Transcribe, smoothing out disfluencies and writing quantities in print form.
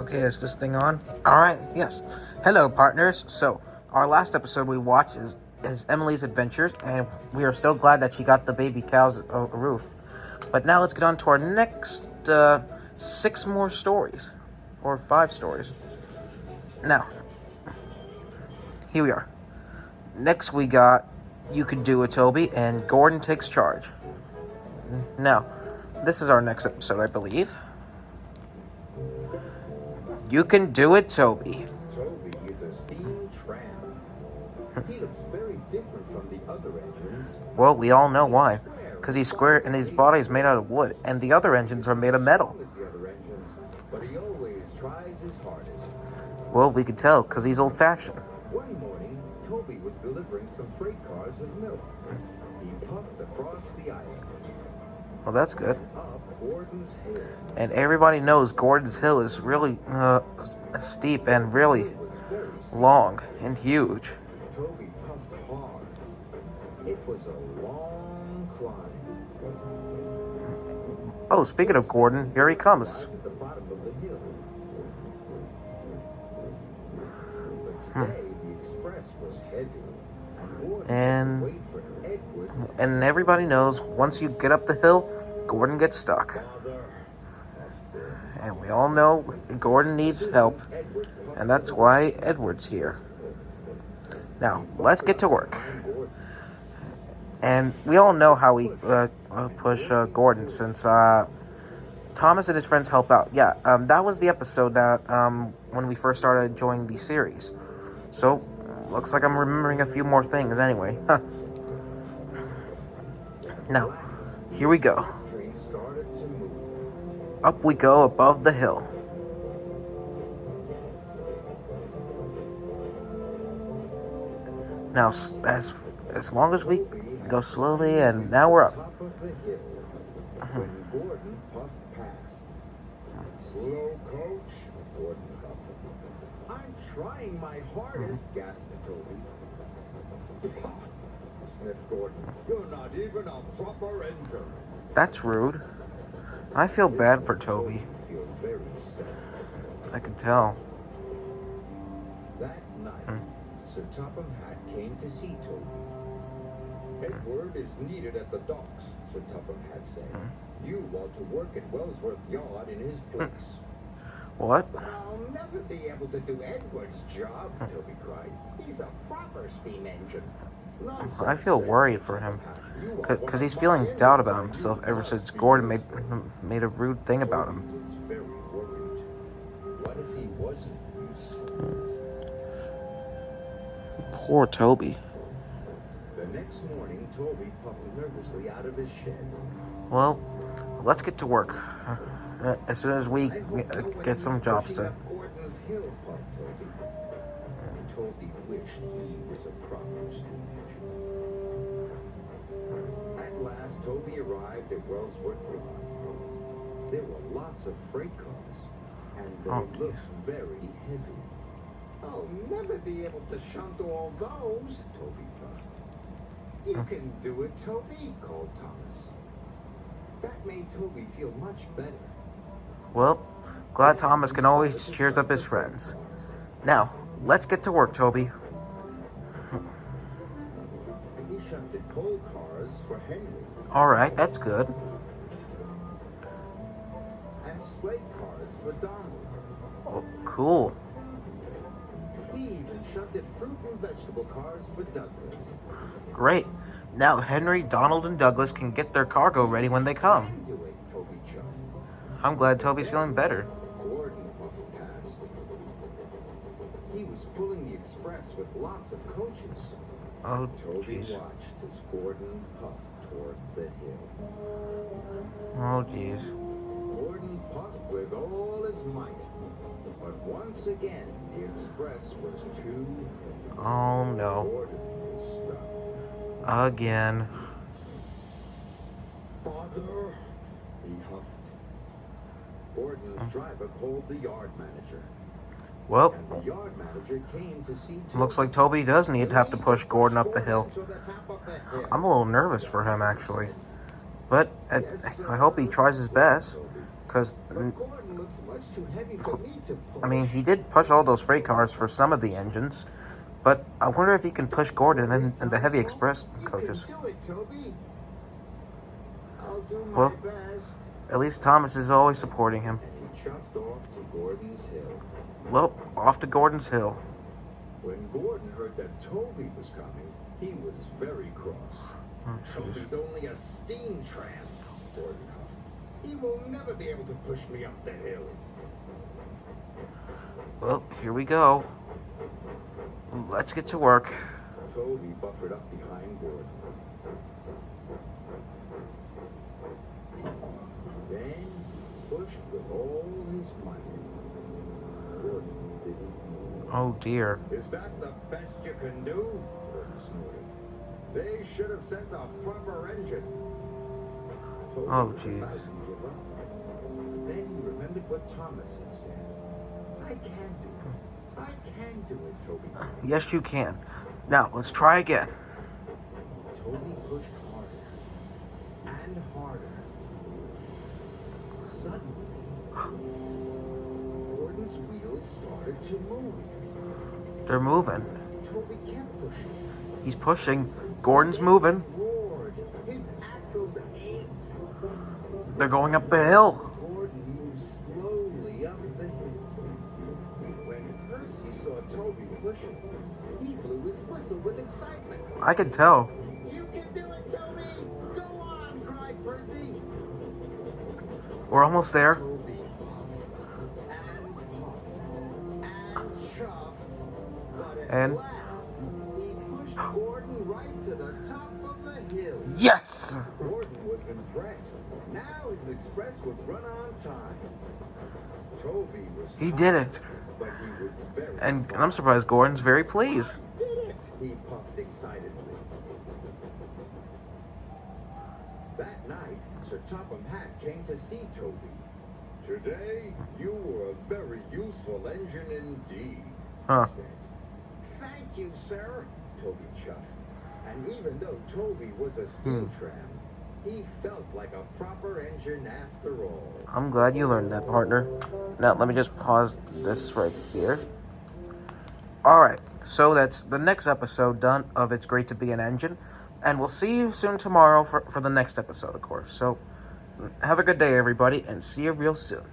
Okay, is this thing on? Alright, yes. Hello, partners. So, our last episode we watched is Emily's Adventures, and we are so glad that she got the baby cow's roof. But now let's get on to our next 6 more stories. Or 5 stories. Now, here we are. Next we got You Can Do It, Toby, and Gordon Takes Charge. Now, this is our next episode, I believe. You Can Do It, Toby. Toby is a steam tram. He looks very different from the other engines. Well, we all know why. Because he's square and his body is made out of wood, and the other engines are made of metal. As the other engines, but he always tries his hardest. Well, we could tell, because he's old-fashioned. One morning, Toby was delivering some freight cars of milk. He puffed across the island. Well, that's good. Up Gordon's Hill. And everybody knows Gordon's Hill is really steep and really It was very steep. long and huge. Toby puffed hard. It was a long climb. Oh, speaking of Gordon, here he comes. Right at the bottom of the hill. But today the express was heavy, and Gordon had to wait for Edward. And everybody knows once you get up the hill, Gordon gets stuck. Father, And we all know Gordon needs help, and that's why Edward's here. Now, let's get to work. And we all know how we push Gordon, since Thomas and his friends help out. Yeah, that was the episode that when we first started enjoying the series. So, looks like I'm remembering a few more things anyway. Huh. Now, here we go. train started to move. Up we go above the hill. Now, as long as we go slowly, and now we're up. Top of the hill. When Gordon puffed past. Slow, coach, Gordon puffed. I'm trying my hardest, gasped Toby. Sniffed Gordon. You're not even a proper engine. That's rude. I feel bad for Toby. I feel very sad. I can tell. That night, Sir Topham Hatt came to see Toby. Edward is needed at the docks, Sir Topham Hatt said. You ought to work at Wellsworth Yard in his place. What? But I'll never be able to do Edward's job, Toby cried. He's a proper steam engine. Nonsense, I feel said worried Sir for him, Topham Hatt. You are one because of he's my feeling engines. doubt about himself ever since Gordon made a rude thing about Toby him. was very worried. What if he wasn't useful? Poor Toby. The next morning, Toby puffed nervously out of his shed. Well, let's get to work. As soon as we I hope no one get some is jobs pushing done. up Gordon's Hill, puffed Toby. Toby wished he was a proper steam engine. At last, Toby arrived at Wellsworth Yard. There were lots of freight cars, and they Oh, looked very heavy. I'll never be able to shunt all those, Toby puffed. You can do it, Toby, called Thomas. That made Toby feel much better. Well, glad Thomas can always cheers up his friends. Now, let's get to work, Toby. He shunted coal cars for Henry Alright, that's good. and slate cars for Donald. Oh, cool. He even shunted fruit and vegetable cars for Douglas. Great. Now Henry, Donald, and Douglas can get their cargo ready when they come. Can do it, Toby chuffed. I'm glad Toby's feeling better. Gordon puffed past. He was pulling the express with lots of coaches. Oh, Toby jeez. watched as Gordon puffed toward the hill. Oh, jeez. Gordon puffed with all his might. But once again, the express was too heavy. Oh, no. Gordon was stuck. Again. Father, he huffed. Gordon's driver called the yard manager. Well, And the yard manager came to see Toby. looks like Toby does need to have to push Gordon up the hill. To the top of the hill. I'm a little nervous for him, actually. But I hope he tries his best, because Gordon looks much too heavy for me to push. I mean, he did push all those freight cars for some of the engines, but I wonder if he can push Gordon and the heavy express coaches. You can do it, Toby. I'll do my Well, best. at least Thomas is always supporting him. And he chuffed off to Gordon's Hill. Well, off to Gordon's Hill. When Gordon heard that Toby was coming, he was very cross. Oh, Toby's only a steam tram, Gordon huffed. He will never be able to push me up the hill. Well, here we go. Let's get to work. Toby buffered up behind Gordon. Then pushed with all his might. Gordon didn't move. Oh dear. Is that the best you can do? Gordon snorted. They should have sent a proper engine. Toby Oh, was gee. about to give up. But then he remembered what Thomas had said. I can do it. I can do it, Toby. Yes, you can. Now, let's try again. Toby pushed harder and harder. Suddenly, Gordon's wheels started to move. They're moving. Toby kept pushing. He's pushing. Gordon's moving. Roared. His axles ached. They're going up the hill. Gordon moved slowly up the hill. When Percy saw Toby pushing, he blew his whistle with excitement. I can tell. You can do it, Toby! Go on, cried Percy. We're almost there. Toby puffed and puffed and chuffed, but at And- last he pushed Gordon right to the top of the hill. Yes! Gordon was impressed. Now his express would run on time. Toby was He tired, did it. but he was very And I'm surprised Gordon's very pleased. I did it! He puffed excitedly. That night, Sir Topham Hatt came to see Toby. Today, you were a very useful engine indeed, Huh. he said. Thank you, sir, Toby chuffed. And even though Toby was a steam tram, he felt like a proper engine after all. I'm glad you learned that, partner. Now, let me just pause this right here. Alright, so that's the next episode done of It's Great to Be an Engine. And we'll see you soon tomorrow for the next episode, of course. So, have a good day, everybody, and see you real soon.